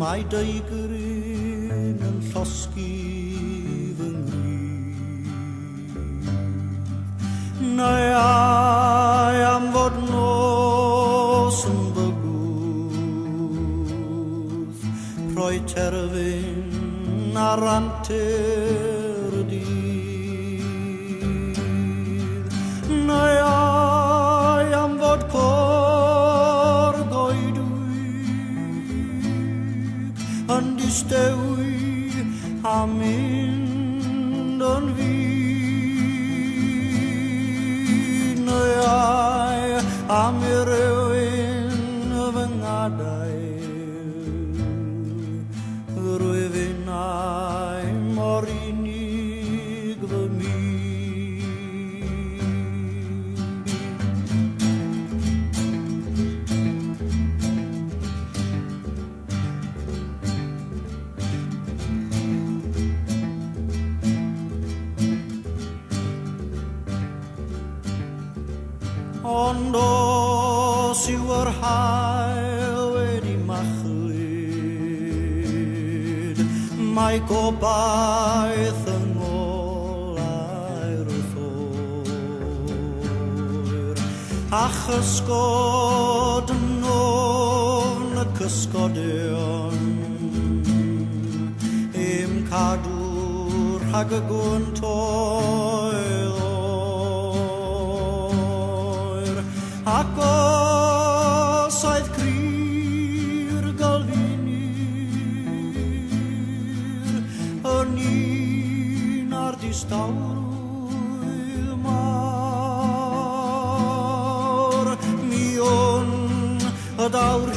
mae deigryn yn llosgi fy nghyf. Neu ai am fod nos yn bygwth, rhoi terfyn ar antur y dydd. Neu ai am fod cor goedwig yn distewi a mynd yn fyd. Neu ai am i rywun fy ngadael, rwyf ai mor unig fy mi. Ond os yw yr hael wedi machlud, mae gobaith yng ngolau'r ddwyr, a chysgod yn ofn y cysgodion, im cadw rhag y gwyntoedd ac os oedd cryr galfinir yn un ar distawrwydd mawr, mi o'n y dawr